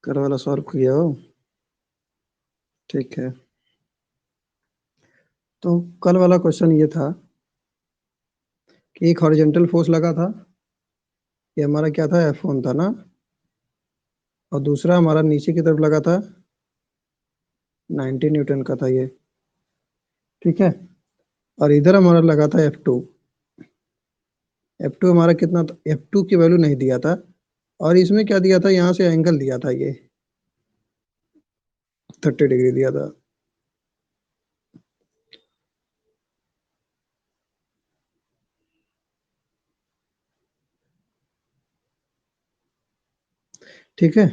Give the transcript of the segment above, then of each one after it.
कर वाला सॉल्व किया हो। ठीक है। तो कल वाला क्वेश्चन ये था कि एक हॉरिजॉन्टल फोर्स लगा था। ये हमारा क्या था, F1 था ना। और दूसरा हमारा नीचे की तरफ लगा था, 90 न्यूटन का था ये। ठीक है। और इधर हमारा लगा था F2। F2 हमारा कितना था, F2 की वैल्यू नहीं दिया था। और इसमें क्या दिया था, यहाँ से एंगल दिया था ये 30 डिग्री दिया था। ठीक है।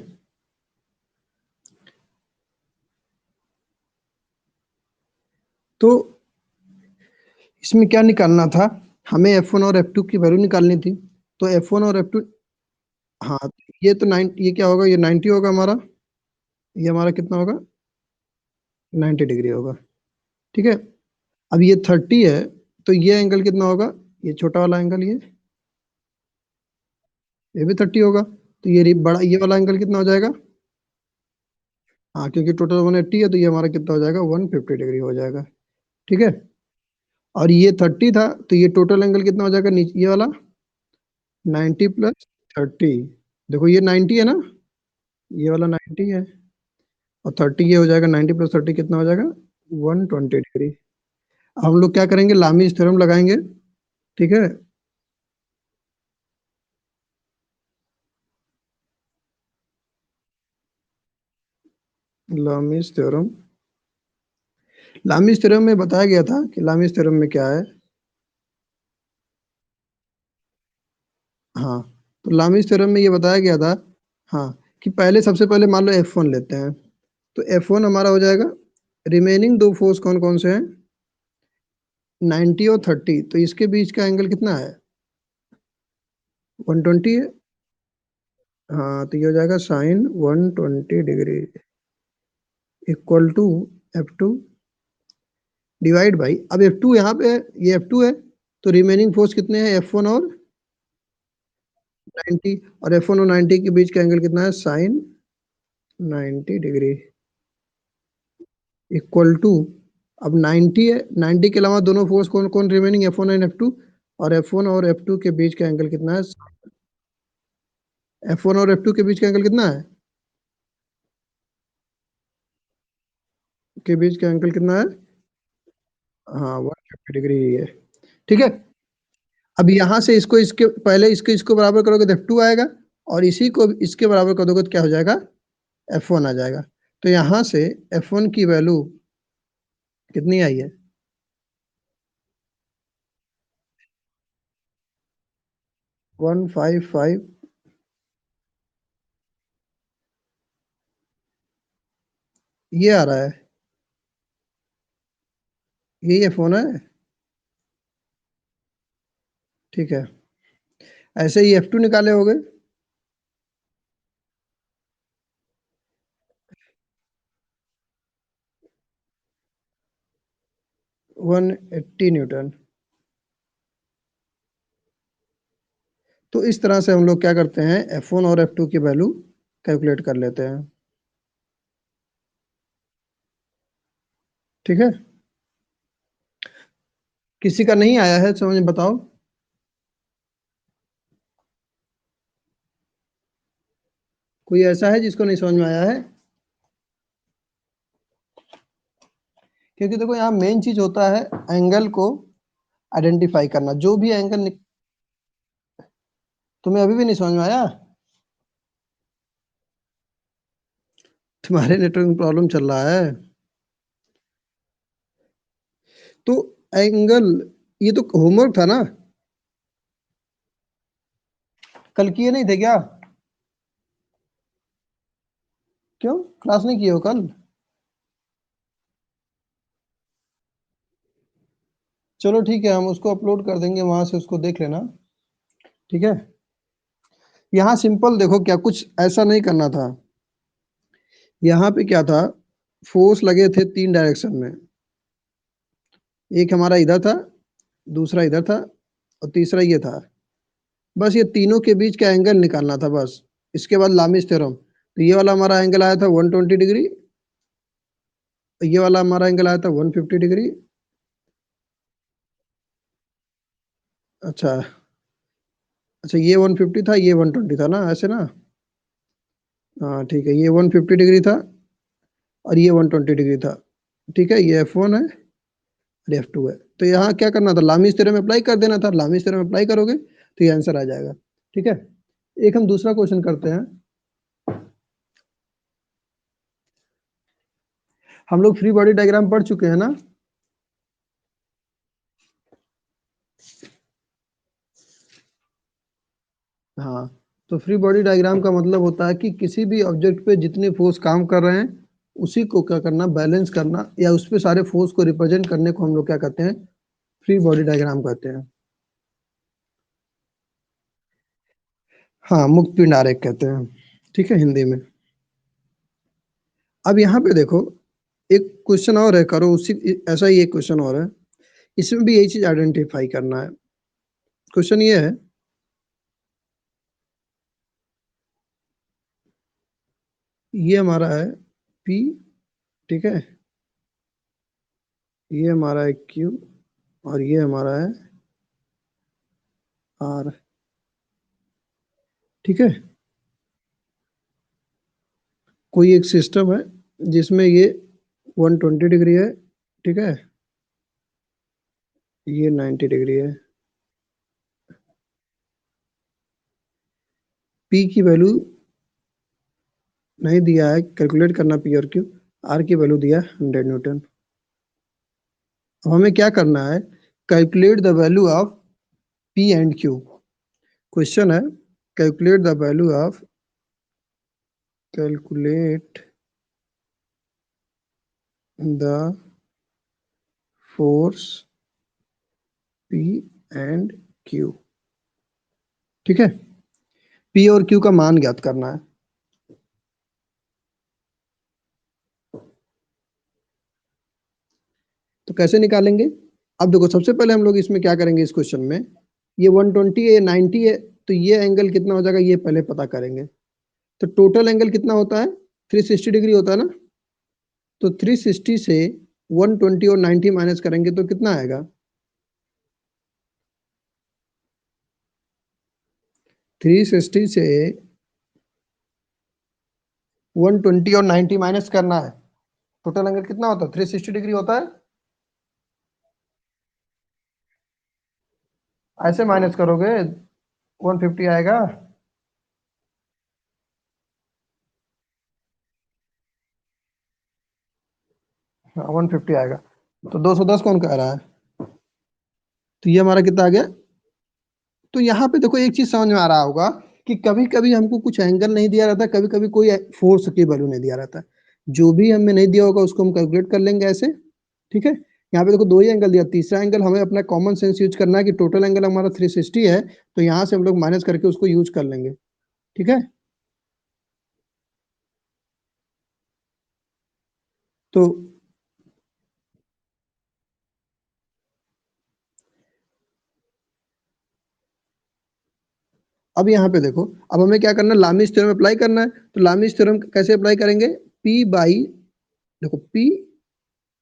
तो इसमें क्या निकालना था, हमें F1 और F2 की वैल्यू निकालनी थी। तो F1 और F2, हाँ, ये तो 9, ये क्या होगा, ये 90 होगा हमारा। ये हमारा कितना होगा, 90 डिग्री होगा। ठीक है। अब ये 30 है, तो ये एंगल कितना होगा, ये छोटा वाला एंगल, ये भी 30 होगा। तो बड़ा ये वाला एंगल कितना हो जाएगा। हाँ, क्योंकि टोटल 180 है, तो ये हमारा कितना हो जाएगा, 150 डिग्री हो जाएगा। ठीक है। और ये 30 था, तो ये टोटल एंगल कितना हो जाएगा, नीचे ये वाला 90 + 30। देखो ये 90 है ना, ये वाला 90 है। और 30 ये हो जाएगा, 90 + 30 कितना हो जाएगा, 120 डिग्री। हम लोग क्या करेंगे, लामीज थ्योरम लगाएंगे। ठीक है। लामीज थ्योरम, लामीज थ्योरम में बताया गया था कि लामीज थ्योरम में क्या है। हाँ, तो लामीज थ्योरम में ये बताया गया था, हाँ, कि पहले सबसे पहले मान लो F1 लेते हैं। तो F1 हमारा हो जाएगा, रिमेनिंग दो फोर्स कौन कौन से हैं, 90 और 30, तो इसके बीच का एंगल कितना है, 120 है। हाँ, तो ये हो जाएगा sine 120 degree equal to F2 divide by, अब F2 यहाँ पे है, ये F2 है। तो रिमेनिंग फोर्स कितने हैं, F1 और 90। और F1 और 90 के बीच का एंगल कितना है, साइन 90 डिग्री इक्वल टू, अब 90 है, 90 के अलावा दोनों फोर्स कौन कौन रिमेनिंग, F1 एंड F2। और F1 और F2 के बीच का एंगल कितना है, F1 और F2 के बीच का एंगल कितना है, के बीच का एंगल कितना है, हाँ, 150 डिग्री है। ठीक है। अब यहाँ से इसको, इसके पहले इसको इसको बराबर करोगे तो F2 आएगा। और इसी को इसके बराबर कर दोगे तो क्या हो जाएगा, F1 आ जाएगा। तो यहाँ से F1 की वैल्यू कितनी आई है, 155, ये आ रहा है, यही F1 है। ठीक है। ऐसे ही F2 निकाले होगे, 180 न्यूटन। तो इस तरह से हम लोग क्या करते हैं, F1 और F2 की वैल्यू कैलकुलेट कर लेते हैं। ठीक है। किसी का नहीं आया है समझ में, बताओ। कोई ऐसा है जिसको नहीं समझ में आया है, क्योंकि देखो यहाँ मेन चीज होता है एंगल को आइडेंटिफाई करना, जो भी एंगल। तुम्हें अभी भी नहीं समझ में आया, तुम्हारे नेटवर्क में प्रॉब्लम चल रहा है। तो एंगल, ये तो होमवर्क था ना, कल किए नहीं थे क्या, क्यों क्लास नहीं किए हो कल। चलो ठीक है, हम उसको अपलोड कर देंगे, वहां से उसको देख लेना। ठीक है। यहाँ सिंपल देखो, क्या कुछ ऐसा नहीं करना था। यहाँ पे क्या था, फोर्स लगे थे 3 डायरेक्शन में। एक हमारा इधर था, दूसरा इधर था, और तीसरा ये था। बस ये तीनों के बीच का एंगल निकालना था बस। इसके बाद लामिस थ्योरम, तो ये वाला हमारा एंगल आया था 120 डिग्री, ये वाला हमारा एंगल आया था 150 डिग्री। अच्छा, अच्छा ये 150 था, ये 120 था ना, ऐसे ना। हाँ ठीक है, ये 150 डिग्री था और ये 120 डिग्री था। ठीक है, ये F1 है और F2 है। तो यहाँ क्या करना था, लामीज थ्योरम अप्लाई कर देना था। लामीज थ्योरम अप्लाई करोगे तो ये आंसर आ जाएगा। ठीक है, एक हम दूसरा क्वेश्चन करते हैं। हम लोग फ्री बॉडी डायग्राम पढ़ चुके हैं ना। हाँ, तो फ्री बॉडी डायग्राम का मतलब होता है कि किसी भी ऑब्जेक्ट पे जितने फोर्स काम कर रहे हैं उसी को क्या करना, बैलेंस करना, या उस पे सारे फोर्स को रिप्रेजेंट करने को हम लोग क्या कहते हैं, फ्री बॉडी डायग्राम कहते हैं। हाँ, मुक्त पिंड आरेख कहते हैं। ठीक है, हिंदी में। अब यहाँ पे देखो, एक क्वेश्चन और है, करो उसी ऐसा ही एक क्वेश्चन और है। इसमें भी यही चीज आइडेंटिफाई करना है। क्वेश्चन ये है, ये हमारा है P, ठीक है, ये हमारा है Q, और ये हमारा है R। ठीक है, कोई एक सिस्टम है जिसमें ये 120 डिग्री है, ठीक है, ये 90 डिग्री है। P की वैल्यू नहीं दिया है, कैलकुलेट करना P और Q। R की वैल्यू दिया है 100 न्यूटन। अब हमें क्या करना है, calculate the value of P and Q। Question है, calculate the value of, calculate the force P and Q। ठीक है, P और Q का मान ज्ञात करना है। तो कैसे निकालेंगे, अब देखो सबसे पहले हम लोग इसमें क्या करेंगे, इस क्वेश्चन में ये 120 है, 90 है, तो ये एंगल कितना हो जाएगा ये पहले पता करेंगे। तो टोटल एंगल कितना होता है, 360 डिग्री होता है ना। तो 360 से 120 और 90 माइनस करेंगे तो कितना आएगा, 360 से 120 और 90 माइनस करना है। टोटल एंगल कितना होता है, 360 डिग्री होता है। ऐसे माइनस करोगे 150 आएगा। हाँ 150 आएगा। तो 210 कौन कह रहा है, तो ये हमारा कितना आ गया। तो यहाँ पे देखो एक चीज समझ में आ रहा होगा कि कभी कभी हमको कुछ एंगल नहीं दिया रहता, कभी कभी कोई फोर्स की वैल्यू नहीं दिया रहता। जो भी हमें नहीं दिया होगा उसको हम कैलकुलेट कर लेंगे ऐसे। ठीक है, यहाँ पे देखो दो ही एंगल दिया, तीसरा एंगल हमें अपना कॉमन सेंस यूज करना है कि टोटल एंगल हमारा 360 है, तो यहाँ से हम लोग माइनस करके उसको यूज कर लेंगे। ठीक है, तो अब यहाँ पे देखो, अब हमें क्या करना है, लामिस थ्योरम अप्लाई करना है। तो लामिस थ्योरम कैसे अप्लाई करेंगे, P बाई, देखो P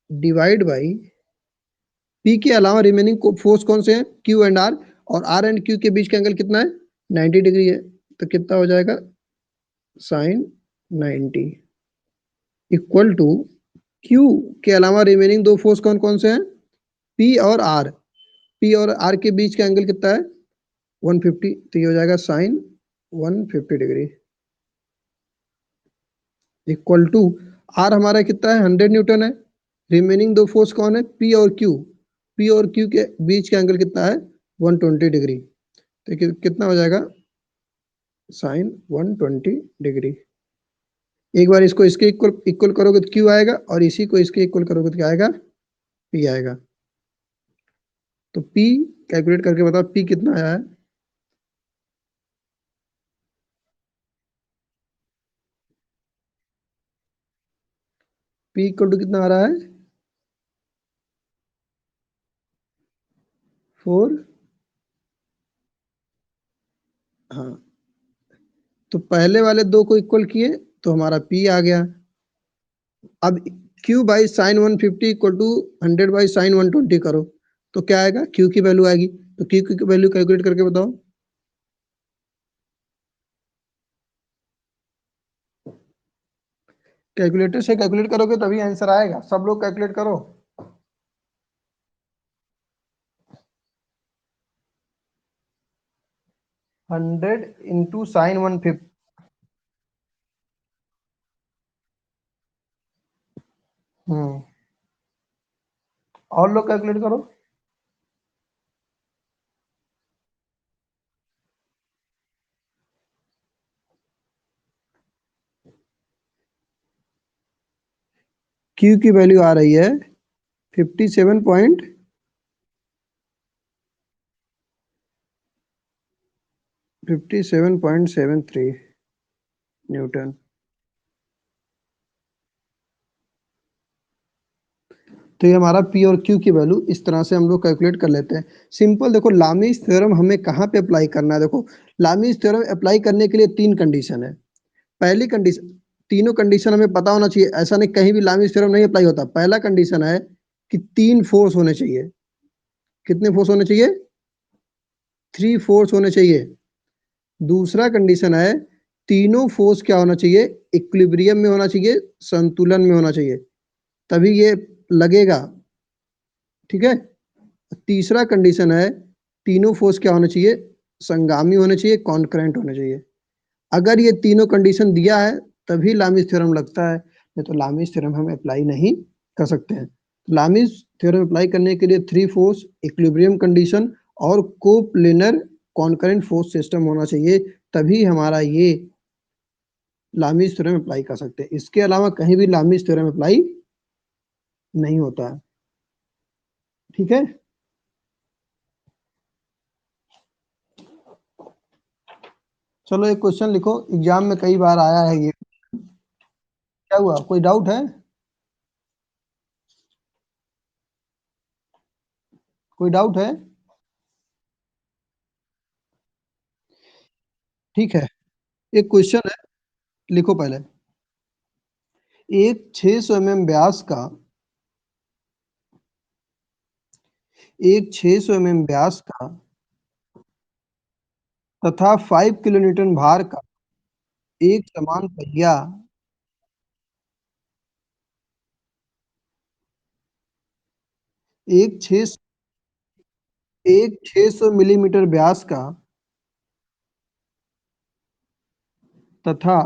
डिवाइड बाई, P के अलावा रिमेनिंग फोर्स कौन से हैं, Q एंड R, और R एंड Q के बीच का एंगल कितना है, 90 डिग्री है। तो कितना हो जाएगा, साइन 90 इक्वल टू Q के अलावा रिमेनिंग दो फोर्स कौन कौन से हैं, P और R। P और R के बीच का एंगल कितना है, 150, तो ये हो जाएगा sine 150 degree equal to, R हमारा कितना है, 100 न्यूटन है। रिमेनिंग दो फोर्स कौन है, पी और क्यू। पी और क्यू के बीच का एंगल कितना है, 120 डिग्री। तो कितना हो जाएगा, साइन 120 डिग्री। एक बार इसको इसके इक्वल इक्वल करोगे तो क्यू आएगा, और इसी को इसके इक्वल करोगे तो क्या आएगा, पी आएगा। तो पी कैलकुलेट करके बताओ पी कितना आया है। पी इक्वल टू कितना आ रहा है, 4। हाँ, तो पहले वाले दो को इक्वल किए, तो हमारा P आ गया। अब Q by sine 150 equal to 100 by sine 120 करो, तो क्या आएगा? Q की वैल्यू आएगी। तो Q की वैल्यू कैलकुलेट करके बताओ। कैलकुलेटर से कैलकुलेट करोगे तभी आंसर आएगा। सब लोग कैलकुलेट करो। 100 इंटू साइन 150। हम्म। और लोग कैलकुलेट करो। Q की वैल्यू आ रही है 57.73 न्यूटन। तो ये हमारा P और Q की वैल्यू इस तरह से हम लोग कैलकुलेट कर लेते हैं। सिंपल। देखो लामीज थ्योरम हमें कहाँ पे अप्लाई करना है। देखो लामीज थ्योरम अप्लाई करने के लिए तीन कंडीशन है। पहली कंडीशन, तीनों कंडीशन हमें पता होना चाहिए। ऐसा नहीं कहीं भी लामीज थ्योरम नहीं अप्लाई होता। पहला कंडीशन है कि तीन फोर्स होने चाहिए। कितने फोर्स होने चाहिए? थ्री फोर्स होने चाहिए। दूसरा कंडीशन है तीनों फोर्स क्या होना चाहिए? इक्विलिब्रियम में होना चाहिए, संतुलन में होना चाहिए, तभी ये लगेगा। ठीक है। तीसरा कंडीशन है तीनों फोर्स क्या होने चाहिए? संगामी होने चाहिए, कॉन्करेंट होने चाहिए। अगर ये तीनों कंडीशन दिया है तभी लामिस थ्योरम लगता है, नहीं तो लामिस थ्योरम हम अप्लाई नहीं कर सकते हैं। लामिस थ्योरम अप्लाई करने के लिए थ्री फोर्स, इक्विलिब्रियम कंडीशन और कोप्लेनर कॉन्करेंट फोर्स सिस्टम होना चाहिए, तभी हमारा ये लामिस थ्योरम अप्लाई कर सकते हैं। इसके अलावा कहीं भी लामिस थ्योरम अप्लाई नहीं होता है। ठीक है। चलो एक क्वेश्चन लिखो, एग्जाम में कई बार आया है ये। क्या हुआ, कोई डाउट है? कोई डाउट है? ठीक है। एक क्वेश्चन है, लिखो पहले। एक 600 mm व्यास का, एक 600 mm व्यास का तथा 5 किलोन्यूटन भार का एक समान पहिया, एक छह एक 600 मिलीमीटर व्यास का तथा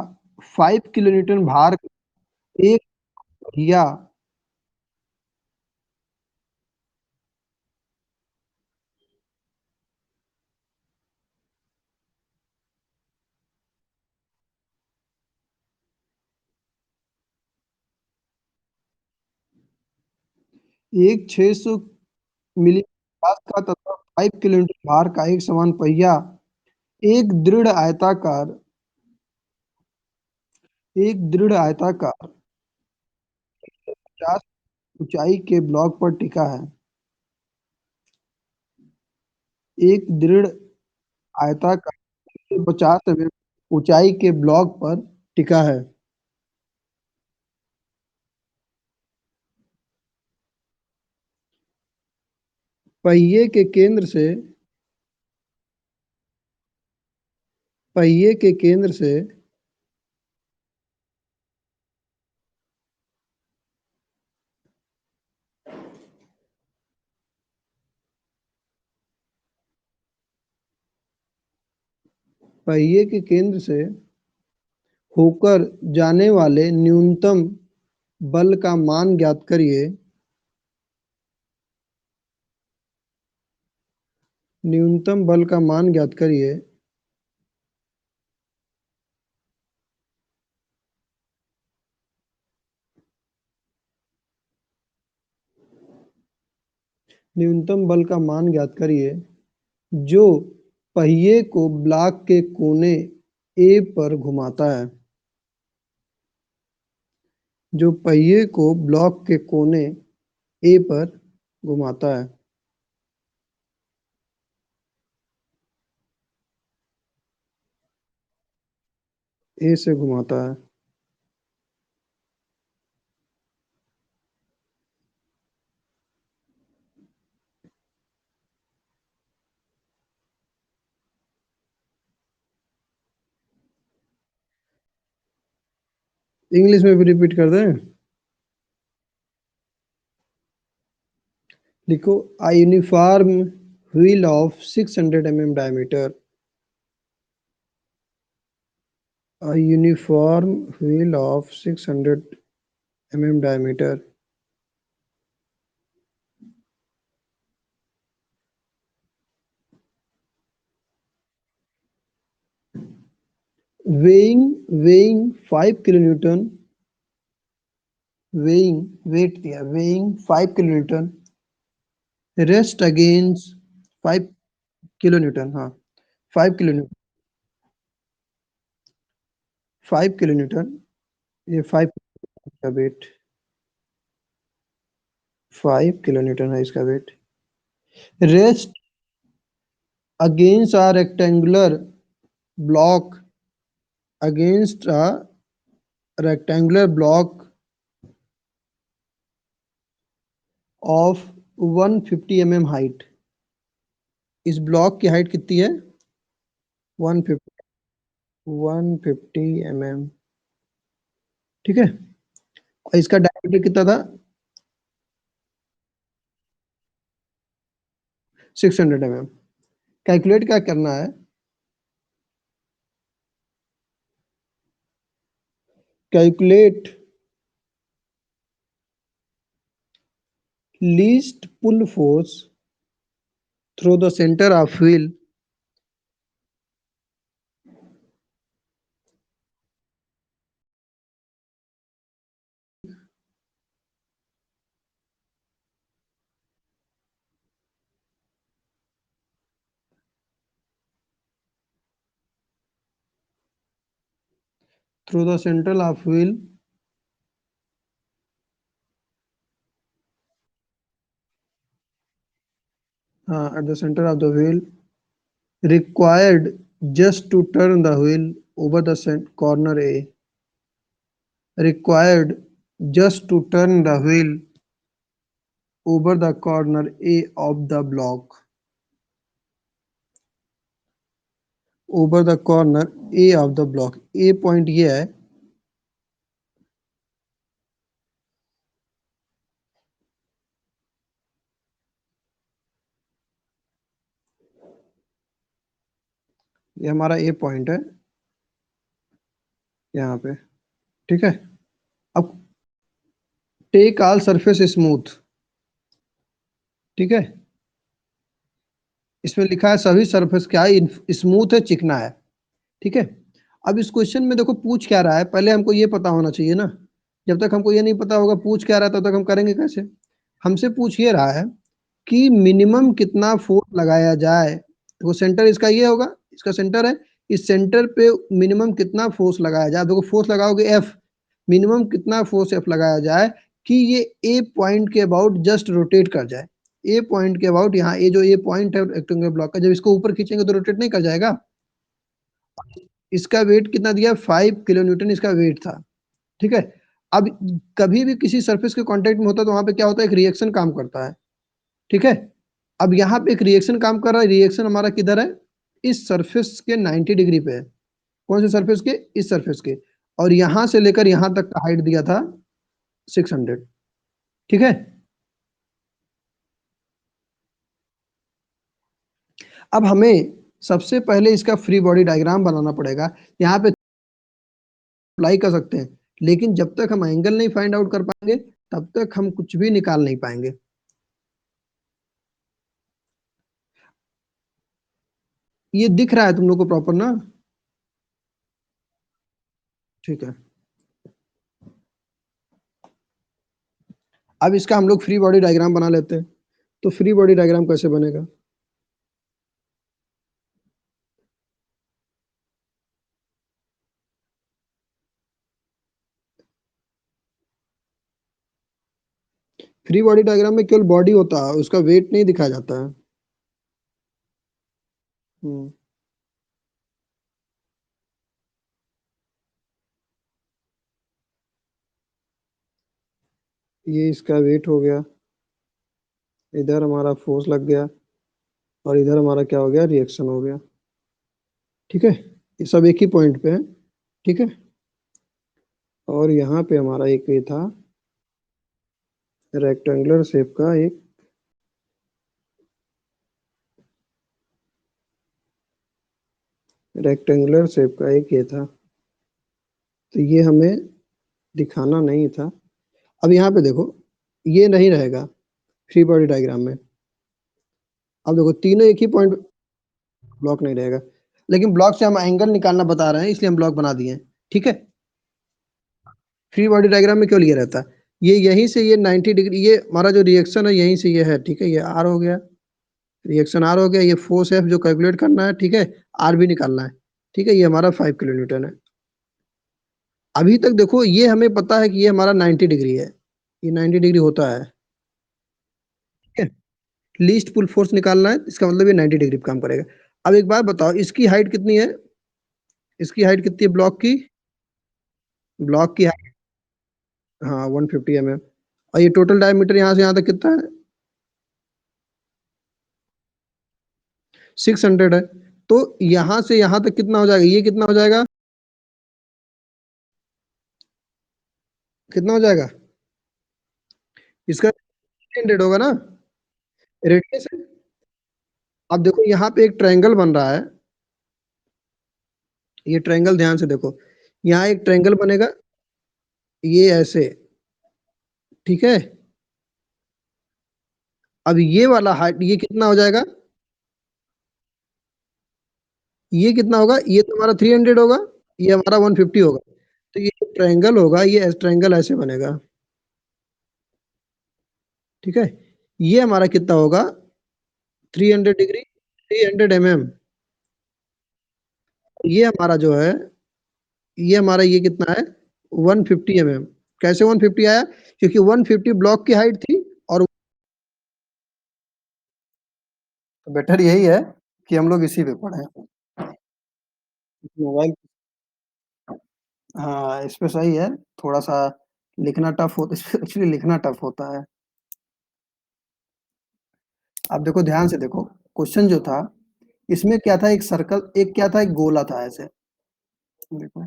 5 किलोन्यूटन भार का एक पहिया, एक 600 मिलीमीटर व्यास का तथा 5 किलोमीटर भार का एक समान पहिया, एक दृढ़ आयताकार, एक दृढ़ आयताकार 50 ऊंचाई के ब्लॉक पर टिका है। एक दृढ़ आयताकार 50 mm ऊंचाई के ब्लॉक पर टिका है। पहिए के केंद्र से, पहिए के केंद्र से पहिए के केंद्र से होकर जाने वाले न्यूनतम बल का मान ज्ञात करिए। न्यूनतम बल का मान ज्ञात करिए। न्यूनतम बल का मान ज्ञात करिए जो पहिए को ब्लॉक के कोने ए पर घुमाता है। जो पहिए को ब्लॉक के कोने ए पर घुमाता है। ए से घुमाता है। इंग्लिश में भी रिपीट कर दें। लिखो, a uniform wheel of 600 mm diameter. A uniform wheel of 600 mm diameter, weighing 5 kilonewton, weight दिया, weighing 5 kilonewton, rest against 5 kilonewton, हाँ 5 kilonewton, 5 kilonewton, ये 5 का वेट, 5 kilonewton है इसका weight, rest against a rectangular block, against a rectangular block of 150 mm height. इस block की height कितनी है? 150, 150 mm, ठीक है। और इसका डायमीटर कितना था? 600 mm। कैलकुलेट क्या करना है? Calculate least pull force through the centre of wheel, through the centre of wheel, at the center of the wheel, required just to turn the wheel over the corner A, required just to turn the wheel over the corner A of the block, over the corner A of the block। A point ये है, ये हमारा ए point है यहाँ पे, ठीक है। अब टेक ऑल सरफेस स्मूथ, ठीक है। इसमें लिखा है सभी सरफेस क्या है, स्मूथ है, चिकना है, ठीक है। अब इस क्वेश्चन में देखो पूछ क्या रहा है, पहले हमको ये पता होना चाहिए ना। जब तक हमको ये नहीं पता होगा पूछ क्या रहा है, तब तक हम करेंगे कैसे? हमसे पूछ ये रहा है कि मिनिमम कितना फोर्स लगाया जाए, वो सेंटर इसका ये होगा, इसका सेंटर है, इस सेंटर पे मिनिमम कितना फोर्स लगाया जाए। देखो फोर्स लगाओगे एफ, मिनिमम कितना फोर्स एफ लगाया जाए कि ये ए पॉइंट के अबाउट जस्ट रोटेट कर जाए। ए पॉइंट के अबाउट, यहाँ ए जो ए पॉइंट है रेक्टेंगुलर ब्लॉक का, जब इसको ऊपर खींचेंगे तो रोटेट नहीं कर जाएगा। इसका वेट कितना दिया? 5 किलो न्यूटन इसका वेट था, ठीक है। अब कभी भी किसी सरफेस के कांटेक्ट में होता है तो वहां पे क्या होता है, एक रिएक्शन काम करता है, ठीक है। अब यहाँ पे एक रिएक्शन काम कर रहा है, रिएक्शन हमारा किधर है? इस सरफेस के 90 डिग्री पे है। कौन से सरफेस के? इस सरफेस के। और यहां से लेकर यहां तक का हाइट दिया था 600, ठीक है। अब हमें सबसे पहले इसका फ्री बॉडी डायग्राम बनाना पड़ेगा। यहाँ पे अप्लाई कर सकते हैं, लेकिन जब तक हम एंगल नहीं फाइंड आउट कर पाएंगे तब तक हम कुछ भी निकाल नहीं पाएंगे। ये दिख रहा है तुम लोग को प्रॉपर ना? ठीक है। अब इसका हम लोग फ्री बॉडी डायग्राम बना लेते हैं। तो फ्री बॉडी डायग्राम कैसे बनेगा? फ्री बॉडी डायग्राम में केवल बॉडी होता है, उसका वेट नहीं दिखाया जाता है। हम्म, ये इसका वेट हो गया, इधर हमारा फोर्स लग गया, और इधर हमारा क्या हो गया, रिएक्शन हो गया, ठीक है। ये सब एक ही पॉइंट पे है, ठीक है। और यहाँ पे हमारा एक ये था रेक्टेंगुलर शेप का एक रेक्टेंगुलर शेप का एक ये था, तो ये हमें दिखाना नहीं था। अब यहाँ पे देखो, ये नहीं रहेगा फ्री बॉडी डायग्राम में। अब देखो तीनों एक ही पॉइंट, ब्लॉक नहीं रहेगा, लेकिन ब्लॉक से हम एंगल निकालना बता रहे हैं, इसलिए हम ब्लॉक बना दिए हैं, ठीक है। फ्री बॉडी डायग्राम में क्यों लिया रहता है, ये यहीं से ये 90 डिग्री, ये हमारा जो रिएक्शन है यहीं से ये है, ठीक है, ये आर हो गया, रिएक्शन आर हो गया, ये फोर्स एफ जो कैलकुलेट करना है, ठीक है, आर भी निकालना है, ठीक है, ये हमारा 5 किलो न्यूटन है। अभी तक देखो ये हमें पता है कि ये हमारा 90 डिग्री है, ये 90 डिग्री होता है, ठीक है। लीस्ट पुल फोर्स निकालना है, इसका मतलब ये 90 डिग्री पे काम करेगा। अब एक बात बताओ, इसकी हाइट कितनी है, इसकी हाइट कितनी है ब्लॉक की, ब्लॉक की हाइट, हाँ 150 mm। और ये टोटल डायमीटर यहाँ से यहाँ तक कितना है, 600 है। तो यहाँ से यहाँ तक कितना हो जाएगा, ये कितना हो जाएगा, कितना हो जाएगा, इसका 300 होगा ना, रेडियस है। अब देखो यहाँ पे एक ट्रायंगल बन रहा है, ये ट्रायंगल ध्यान से देखो, यहाँ एक ट्रायंगल बनेगा, ये ऐसे, ठीक है। अब ये वाला हाइट ये कितना हो जाएगा, ये कितना होगा, ये तो हमारा 300 होगा, ये हमारा 150 होगा। तो ये ट्रायंगल होगा, ये ट्रायंगल ऐसे बनेगा, ठीक है। ये हमारा कितना होगा, 300 डिग्री, 300 mm। ये हमारा जो है, ये हमारा ये कितना है, 150 mm। कैसे 150 आया, क्योंकि 150 ब्लॉक की हाइट थी, और तो बेटर यही है कि हम लोग इसी पे पढ़े, मोबाइल, हाँ इस पे सही है, थोड़ा सा लिखना टफ होता है, एक्चुअली लिखना टफ होता है। अब देखो ध्यान से देखो, क्वेश्चन जो था इसमें क्या था, एक सर्कल, एक क्या था, एक गोला था ऐसे, देखो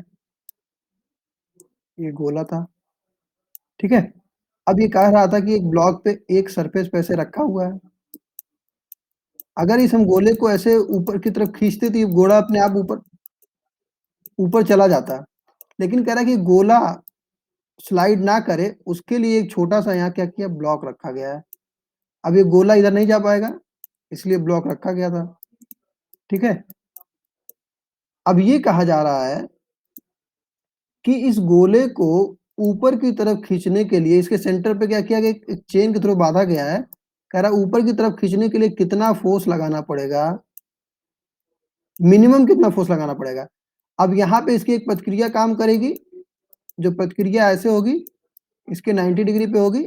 ये गोला था, ठीक है। अब ये कह रहा था कि एक ब्लॉक पे एक सरफेस पे ऐसे रखा हुआ है, अगर इस हम गोले को ऐसे ऊपर की तरफ खींचते तो ये गोला अपने आप ऊपर ऊपर चला जाता, लेकिन कह रहा है कि गोला स्लाइड ना करे उसके लिए एक छोटा सा यहाँ क्या किया, ब्लॉक रखा गया है। अब ये गोला इधर नहीं जा पाएगा, इसलिए ब्लॉक रखा गया था, ठीक है। अब ये कहा जा रहा है कि इस गोले को ऊपर की तरफ खींचने के लिए इसके सेंटर पे क्या किया गया, एक चेन के थ्रू बांधा गया है, कह रहा ऊपर की तरफ खींचने के लिए कितना फोर्स लगाना पड़ेगा, मिनिमम कितना फोर्स लगाना पड़ेगा। अब यहाँ पे इसकी एक प्रतिक्रिया काम करेगी, जो प्रतिक्रिया ऐसे होगी, इसके 90 डिग्री पे होगी,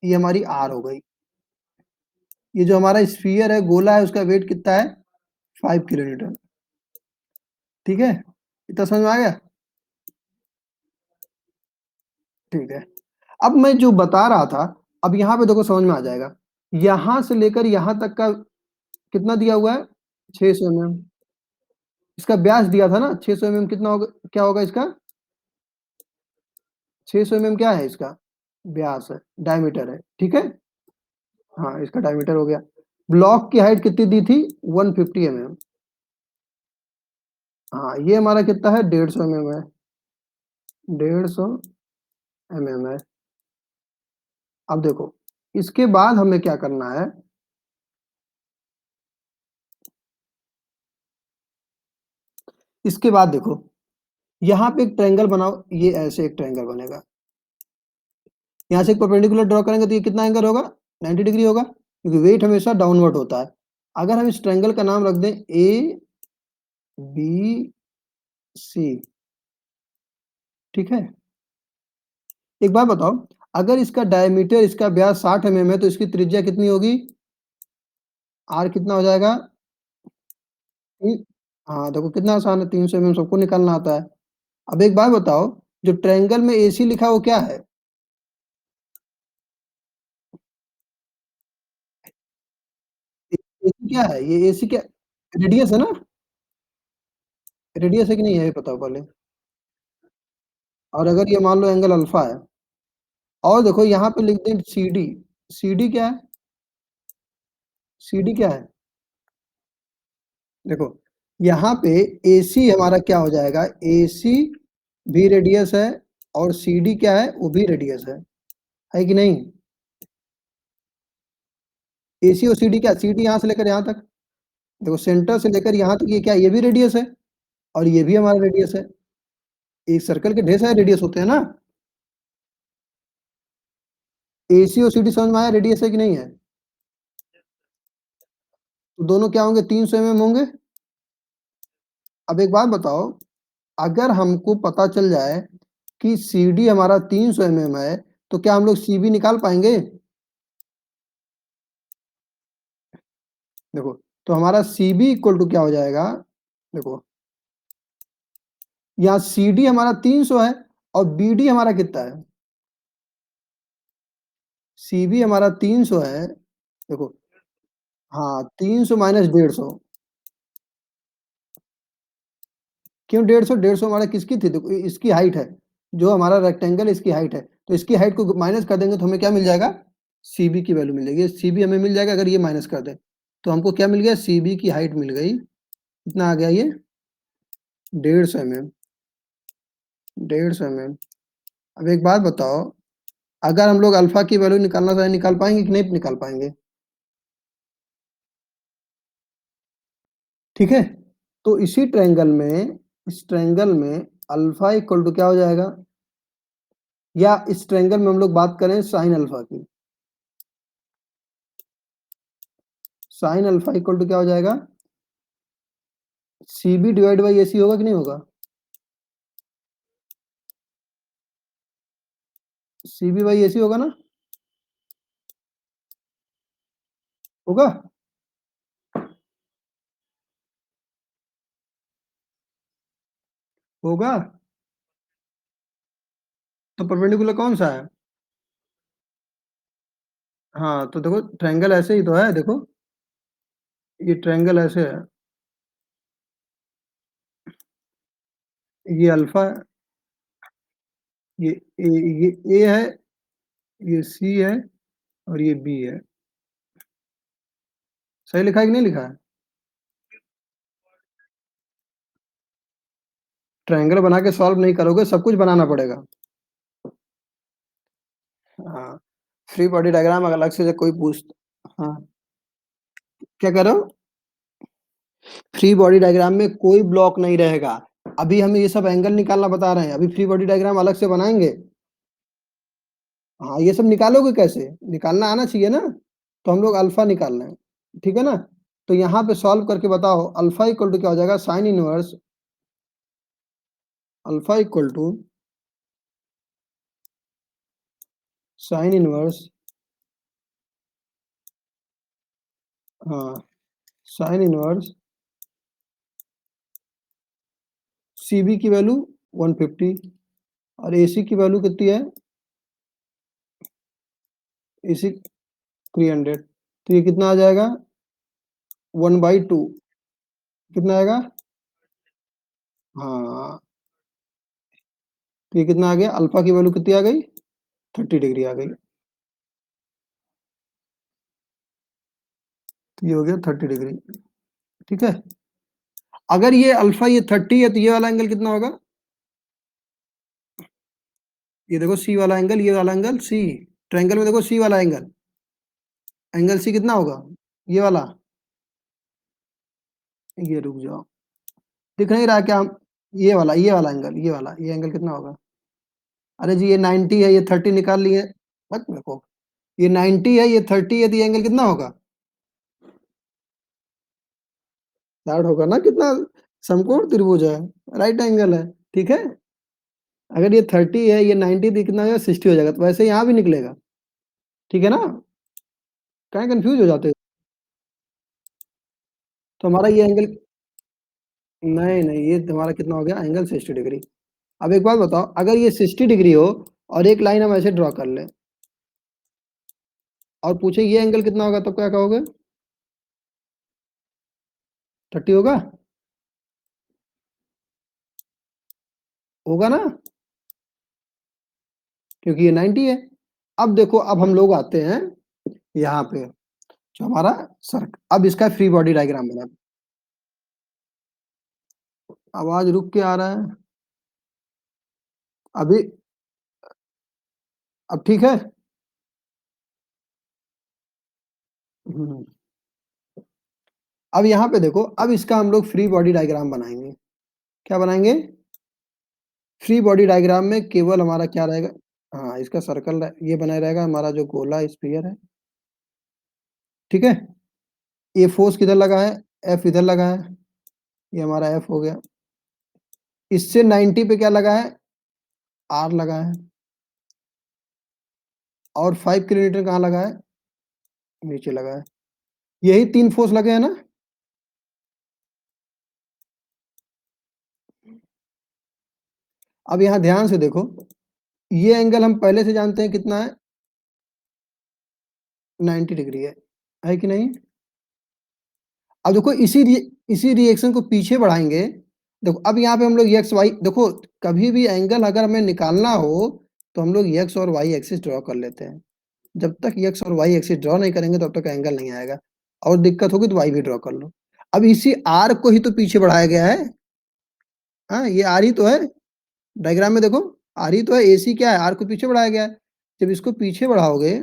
ये हमारी आर हो गई। ये जो हमारा स्फीयर है, गोला है, उसका वेट कितना है, 5 किलो न्यूटन, ठीक है, इतना समझ में आ गया, ठीक है। अब मैं जो बता रहा था, अब यहाँ पे देखो समझ में आ जाएगा, यहां से लेकर यहां तक का कितना दिया हुआ है, 600 mm। इसका व्यास दिया था ना 600 mm, कितना होगा, क्या होगा इसका, 600 mm क्या है इसका व्यास है, डायमीटर है, ठीक है। हाँ इसका डायमीटर हो गया। ब्लॉक की हाइट कितनी दी थी, 150 mm। हाँ ये हमारा कितना है, 150 mm है, 150 mm है। अब देखो इसके बाद हमें क्या करना है, इसके बाद देखो यहाँ पे एक ट्रायंगल बनाओ, ये ऐसे एक ट्रायंगल बनेगा, यहाँ से एक परपेंडिकुलर ड्रॉ करेंगे तो ये कितना एंगल होगा, 90 डिग्री होगा, क्योंकि वेट हमेशा डाउनवर्ड होता है। अगर हम इस ट्रायंगल का नाम रख दें ए बी सी, ठीक है। एक बात बताओ, अगर इसका डायमीटर, इसका व्यास 60 mm है, तो इसकी त्रिज्या कितनी होगी, आर कितना हो जाएगा, हाँ देखो कितना आसान है, 300 mm सबको निकालना आता है। अब एक बात बताओ, जो ट्रायंगल में एसी लिखा है वो क्या है, एसी क्या है, ये एसी क्या, रेडियस है ना, रेडियस है कि नहीं है ये बताओ पहले, और अगर ये मान लो एंगल अल्फा है, और देखो यहाँ पे लिख दें सी डी। सी डी क्या है? सी डी क्या है? देखो यहाँ पे ए सी हमारा क्या हो जाएगा, ए सी भी रेडियस है, और सी डी क्या है, वो भी रेडियस है कि नहीं? ए सी और सी डी क्या, सी डी यहाँ से लेकर यहाँ तक, देखो सेंटर से लेकर यहाँ तक ये क्या, ये भी रेडियस है, और ये भी हमारा रेडियस है। एक सर्कल के ढेर सारे रेडियस होते हैं ना। ए सी और सी डी समझ में आया, रेडियस है कि नहीं है? तो दोनों क्या होंगे, 300 mm होंगे। अब एक बात बताओ, अगर हमको पता चल जाए कि सी डी हमारा 300 mm है, तो क्या हम लोग सी बी निकाल पाएंगे? देखो, तो हमारा सी बी इक्वल टू क्या हो जाएगा, देखो यहाँ सी डी हमारा 300 है, और बी डी हमारा कितना है, सी बी हमारा 300 है, देखो, हाँ 300 माइनस 150। क्यों 150? 150 हमारा किसकी थी, देखो इसकी हाइट है, जो हमारा रेक्टेंगल इसकी हाइट है, तो इसकी हाइट को माइनस कर देंगे तो हमें क्या मिल जाएगा, सी बी की वैल्यू मिल जाएगी। सी बी हमें मिल जाएगा अगर ये माइनस कर दें, तो हमको क्या मिल गया, सी बी की हाइट मिल गई, कितना आ गया ये, 150 mm। 150 mm। अब एक बात बताओ, अगर हम लोग अल्फा की वैल्यू निकालना चाहे, निकाल पाएंगे कि नहीं निकाल पाएंगे? ठीक है, तो इसी ट्रायंगल में, इस ट्रायंगल में अल्फा इक्वल टू क्या हो जाएगा, या इस ट्रायंगल में हम लोग बात करें साइन अल्फा की, साइन अल्फा इक्वल टू क्या हो जाएगा, सी बी डिवाइड बाई ए सी होगा कि नहीं होगा? सी बी बाई ए सी होगा ना, होगा? होगा। तो परपेंडिकुलर कौन सा है? हाँ तो देखो ट्रायंगल ऐसे ही तो है, देखो ये ट्रायंगल ऐसे है, ये अल्फा है, ये ए है, ये सी है, और ये बी है। सही लिखा है कि नहीं लिखा है? ट्रायंगल बना के सॉल्व नहीं करोगे, सब कुछ बनाना पड़ेगा। हाँ, फ्री बॉडी डायग्राम अगर अलग से कोई पूछ, हाँ क्या कह रहे हो? फ्री बॉडी डायग्राम में कोई ब्लॉक नहीं रहेगा। अभी हमें ये सब एंगल निकालना बता रहे हैं, अभी फ्री बॉडी डायग्राम अलग से बनाएंगे। हाँ ये सब निकालोगे कैसे, निकालना आना चाहिए ना। तो हम लोग अल्फा निकाल रहे हैं, ठीक है ना। तो यहाँ पे सॉल्व करके बताओ, अल्फा इक्वल टू क्या हो जाएगा, sine inverse, alpha equal to sine inverse, हाँ साइन इनवर्स सी बी की वैल्यू 150, और ए सी की वैल्यू कितनी है, ए सी 300। तो ये कितना आ जाएगा, 1/2, कितना आएगा, हाँ तो ये कितना आ गया, अल्फा की वैल्यू कितनी आ गई, 30 डिग्री आ गई। तो ये हो गया 30 डिग्री, ठीक है। अगर ये अल्फा ये 30 है, तो ये वाला एंगल कितना होगा, ये देखो सी वाला एंगल, ये वाला एंगल सी, ट्रायंगल में देखो सी वाला एंगल, एंगल सी कितना होगा, ये वाला, ये रुक जाओ, दिख नहीं रहा क्या हम, ये वाला एंगल, ये एंगल कितना होगा, अरे जी ये 90 है, ये 30 निकाल लिए, मत देखो, ये 90 है, ये 30 है, तो ये एंगल कितना होगा, 60 होगा ना, कितना समकोण त्रिभुज है, राइट एंगल है, ठीक है। अगर ये 30 है, ये 90, तो कितना हो जाएगा, 60 हो जाएगा, तो वैसे यहाँ भी निकलेगा, ठीक है ना। कहीं कंफ्यूज हो जाते हो। तो हमारा ये एंगल, नहीं नहीं, ये तुम्हारा कितना हो गया एंगल, 60 डिग्री। अब एक बात बताओ, अगर ये 60 डिग्री हो, और एक लाइन हम ऐसे ड्रॉ कर लें, और पूछे ये एंगल कितना होगा, तब क्या कहोगे, 30 होगा, होगा ना। क्योंकि ये 90 है। अब देखो, अब हम लोग आते हैं यहाँ पे, जो हमारा सर्क अब इसका फ्री बॉडी डायग्राम बना। आवाज रुक के आ रहा है अभी। अब ठीक है। हम्म। अब यहाँ पे देखो, अब इसका हम लोग फ्री बॉडी डायग्राम बनाएंगे। क्या बनाएंगे? फ्री बॉडी डायग्राम में केवल हमारा क्या रहेगा? हाँ, इसका सर्कल ये बना रहेगा, हमारा जो गोला स्फीयर है। ठीक है। ये फोर्स किधर लगा है? एफ इधर लगा है। ये हमारा एफ हो गया। इससे 90 पे क्या लगा है? आर लगा है। और 5 किलोमीटर कहाँ लगा है? नीचे लगा है। यही 3 फोर्स लगे हैं ना। अब यहाँ ध्यान से देखो, ये एंगल हम पहले से जानते हैं कितना है? 90 डिग्री है कि नहीं? अब देखो, इसी रिएक्शन को पीछे बढ़ाएंगे। देखो, अब यहाँ पे हम लोग एक्स वाई, देखो कभी भी एंगल अगर हमें निकालना हो तो हम लोग एक्स और वाई एक्सिस ड्रॉ कर लेते हैं। जब तक एक्स और वाई एक्सिस ड्रॉ नहीं करेंगे तब तक एंगल नहीं आएगा। और दिक्कत होगी तो वाई भी ड्रॉ कर लो। अब इसी आर को ही तो पीछे बढ़ाया गया है। हाँ, ये आर ही तो है। डायग्राम में देखो, आर ही तो है। एसी क्या है? आर को पीछे बढ़ाया गया है। जब इसको पीछे बढ़ाओगे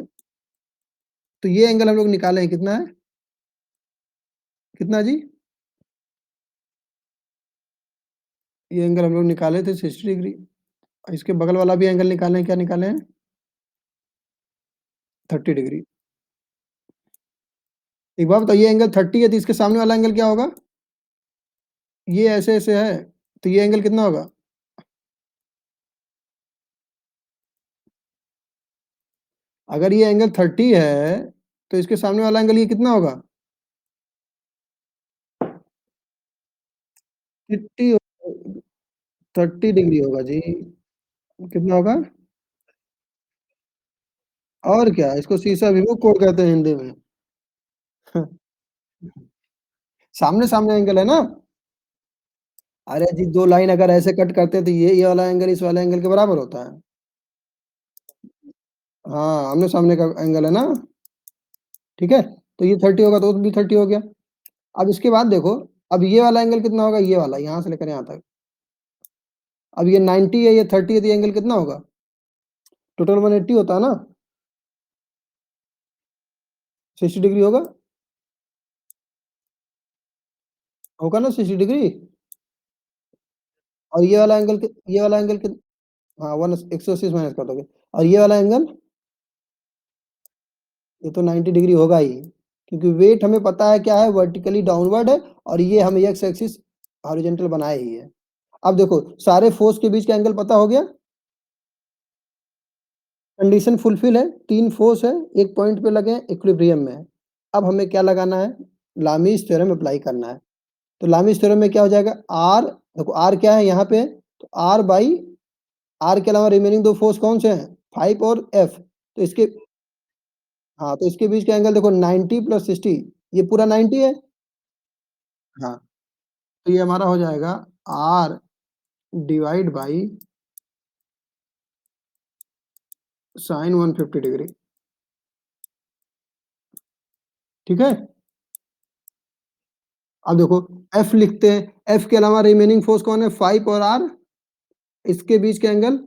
तो ये एंगल हम लोग निकाले हैं, कितना है? कितना जी? ये एंगल हम लोग निकाले थे 60 डिग्री। इसके बगल वाला भी एंगल निकाले हैं। क्या निकाले हैं? 30 डिग्री। एक बात बताइए, एंगल 30 है तो इसके सामने वाला एंगल क्या होगा? ये ऐसे ऐसे है, तो ये एंगल कितना होगा? अगर ये एंगल 30 है तो इसके सामने वाला एंगल ये कितना होगा? 30 डिग्री होगा जी। कितना होगा? और क्या, इसको शीशा विमुख कोण कहते हैं हिंदी में। सामने सामने एंगल है ना। अरे जी, दो लाइन अगर ऐसे कट करते हैं तो ये वाला एंगल इस वाले एंगल के बराबर होता है। हाँ, आमने सामने का एंगल है ना। ठीक है, तो ये 30 होगा तो भी 30 हो गया। अब इसके बाद देखो, अब ये वाला एंगल कितना होगा? ये वाला यहाँ से लेकर यहाँ तक। अब ये 90 है, ये 30 है, तो ये एंगल कितना होगा? टोटल 180 होता है ना। 60 डिग्री होगा। होगा ना 60 डिग्री। और ये वाला एंगल हाँ, 180 माइनस कर दोगे। और ये वाला एंगल, ये तो 90 डिग्री होगा ही। क्योंकि वेट हमें पता है क्या है, वर्टिकली डाउनवर्ड है। और ये हम एक्स एक्सिस हॉरिजॉन्टल बनाए ही है। अब देखो, सारे फोर्स के बीच का एंगल पता हो गया। कंडीशन फुलफिल है। 3 फोर्स है, एक पॉइंट पे लगे, इक्विलिब्रियम में है। अब हमें क्या लगाना है? लामीज थ्योरम अप्लाई करना है। तो लामीज थ्योरम में क्या हो जाएगा? आर, देखो आर क्या है यहाँ पे, तो आर बाई, आर के अलावा रिमेनिंग 2 फोर्स कौन से हैं? 5 और एफ। तो इसके, हाँ, तो इसके बीच का एंगल देखो, 90 प्लस 60, ये पूरा 90 है। हाँ, तो ये हमारा हो जाएगा R divide by sine 150 degree. ठीक है। अब देखो, एफ लिखते हैं। एफ के अलावा रिमेनिंग फोर्स कौन है? 5 और आर। इसके बीच का एंगल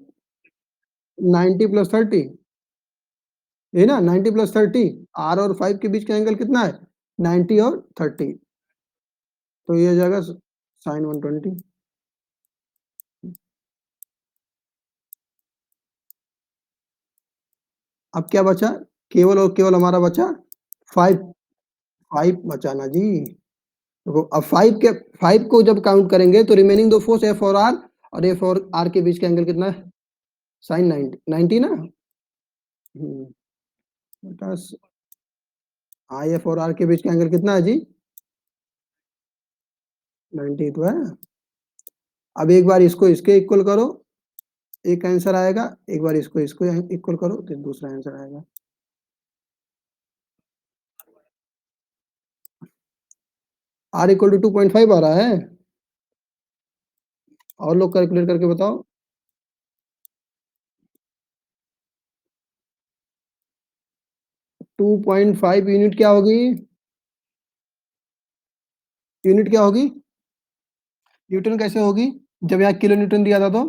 90 प्लस 30, ये ना 90 प्लस 30। आर और 5 के बीच का एंगल कितना है? 90 और 30। तो ये हो जाएगा साइन 120। अब क्या बचा? केवल और केवल हमारा बचा 5। 5 बचा ना जी। देखो, अब 5 को जब काउंट करेंगे तो रिमेनिंग 2 फोर्स एफ और आर, और एफ और आर के बीच का एंगल कितना है? साइन 90 ना। हम्म, बेटा, आई एफ और आर के बीच का एंगल कितना है जी? 90 तो है। अब एक बार इसको इसके इक्वल करो, एक आंसर आएगा। एक बार इसको इसको इक्वल करो तो दूसरा आंसर आएगा। आर इक्वल टू 2.5 आ रहा है। और लोग कैलकुलेट करके बताओ। 2.5 यूनिट क्या होगी? यूनिट क्या होगी? न्यूटन कैसे होगी? जब यहाँ किलो न्यूटन दिया था तो?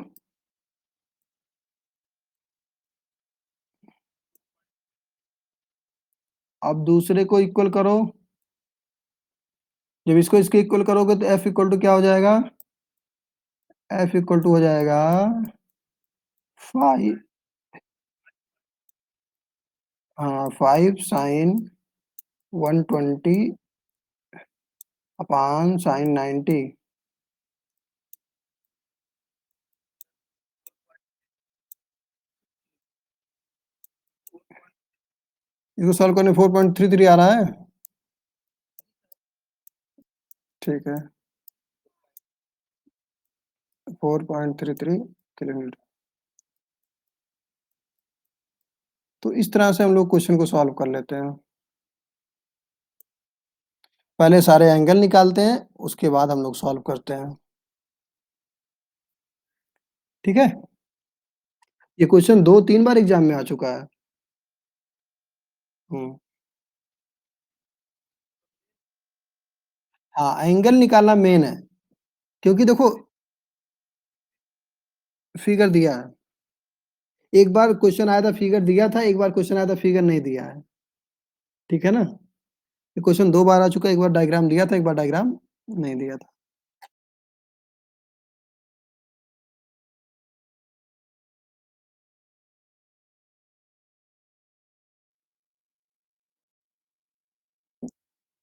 अब दूसरे को इक्वल करो। जब इसको इसके इक्वल करोगे तो F इक्वल टू क्या हो जाएगा? F इक्वल टू हो जाएगा 5, हाँ 5 साइन 120 अपान साइन 90। इसको सॉल्व करने 4.33 आ रहा है। ठीक है, 4.33 किलोमीटर। तो इस तरह से हम लोग क्वेश्चन को सॉल्व कर लेते हैं। पहले सारे एंगल निकालते हैं, उसके बाद हम लोग सॉल्व करते हैं। ठीक है, ये क्वेश्चन 2-3 बार एग्जाम में आ चुका है। हम्म। हाँ, एंगल निकालना मेन है, क्योंकि देखो फिगर दिया है। एक बार क्वेश्चन आया था फिगर दिया था, एक बार क्वेश्चन आया था फिगर नहीं दिया है। ठीक है ना? ये क्वेश्चन 2 बार आ चुका है, एक बार डायग्राम दिया था, एक बार डायग्राम नहीं दिया था।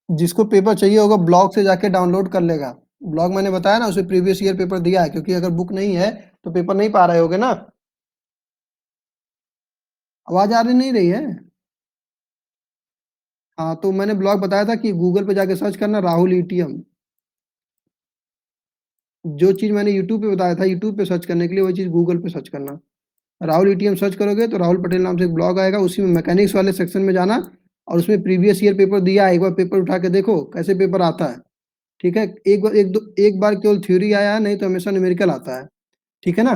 जिसको पेपर चाहिए होगा ब्लॉग से जाके डाउनलोड कर लेगा। ब्लॉग मैंने बताया ना, उसमें प्रीवियस ईयर पेपर दिया है, क्योंकि अगर बुक नहीं है तो पेपर नहीं पा रहे होगे ना। आवाज आ रही नहीं रही है? हाँ, तो मैंने ब्लॉग बताया था कि गूगल पे जाके सर्च करना राहुल ईटीएम। जो चीज मैंने यूट्यूब पे बताया था यूट्यूब पे सर्च करने के लिए, वही चीज गूगल पे सर्च करना। राहुल ईटीएम सर्च करोगे तो राहुल पटेल नाम से एक ब्लॉग आएगा, उसी में मैकेनिक्स वाले सेक्शन में जाना, और उसमें प्रीवियस ईयर पेपर दिया है, एक बार पेपर उठा के देखो कैसे पेपर आता है। ठीक है, एक बार केवल थ्योरी आया है, नहीं तो हमेशा न्यूमेरिकल आता है। ठीक है ना?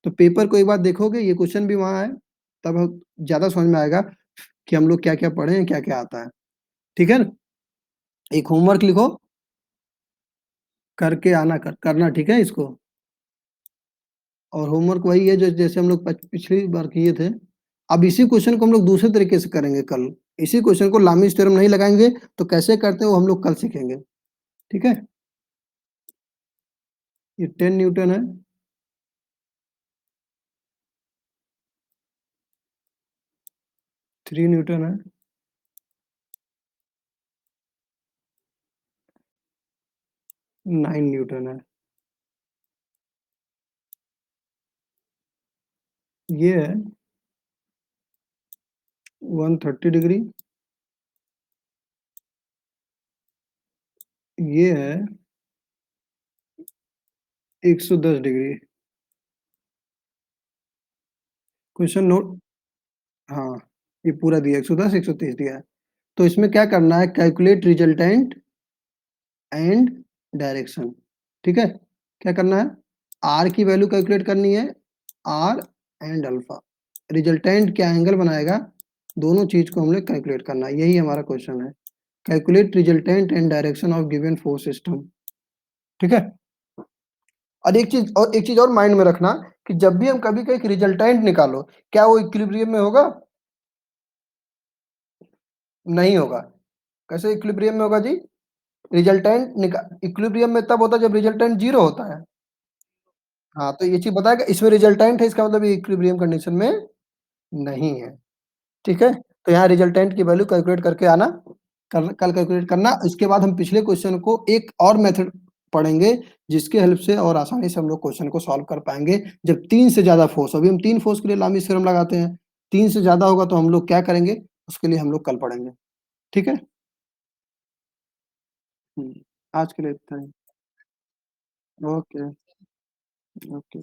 तो पेपर को एक बार देखोगे, ये क्वेश्चन भी वहाँ है, तब ज्यादा समझ में आएगा कि हम लोग क्या क्या पढ़े हैं, क्या क्या आता है। ठीक है ना? एक होमवर्क लिखो, करके आना, करना। ठीक है इसको? और होमवर्क वही है जो जैसे हम लोग पिछली बार किए थे। अब इसी क्वेश्चन को हम लोग दूसरे तरीके से करेंगे कल। इसी क्वेश्चन को लामिस थ्योरम नहीं लगाएंगे, तो कैसे करते हैं वो हम लोग कल सीखेंगे। ठीक है? ये 10 न्यूटन है। 3 न्यूटन है। 9 न्यूटन है। ये है 130 डिग्री। ये है 110 डिग्री। Question note. हाँ, ये पूरा दिया 110 130 दिया है। तो इसमें क्या करना है, कैलकुलेट रिजल्टेंट एंड डायरेक्शन। ठीक है, क्या करना है? आर की वैल्यू कैलकुलेट करनी है, आर एंड अल्फा। रिजल्टेंट क्या एंगल बनाएगा, दोनों चीज को हमने कैलकुलेट करना है, यही हमारा क्वेश्चन है। Calculate resultant and direction of given force system. ठीक है? और एक चीज और माइंड में रखना, कि जब भी हम कभी कहीं रिजल्टेंट निकालो, क्या वो इक्विलिब्रियम में होगा? नहीं होगा। कैसे इक्विलिब्रियम में होगा जी? इक्विलिब्रियम में तब होता है जब रिजल्टेंट जीरो होता है। हाँ, तो ये चीज बताएगा, इसमें रिजल्टेंट है, इसका मतलब इक्विलिब्रियम कंडीशन में नहीं है। ठीक है, तो यहाँ रिजल्टेंट की वैल्यू कैलकुलेट करके आना, कल कैलकुलेट करना। इसके बाद हम पिछले क्वेश्चन को एक और मेथड पढ़ेंगे, जिसके हेल्प से और आसानी से हम लोग क्वेश्चन को सॉल्व कर पाएंगे। जब 3 से ज्यादा फोर्स, अभी हम 3 फोर्स के लिए लामिस थ्योरम लगाते हैं, 3 से ज्यादा होगा तो हम लोग क्या करेंगे, उसके लिए हम लोग कल पढ़ेंगे। ठीक है? आज के लिए इतना ही। ओके। ओके।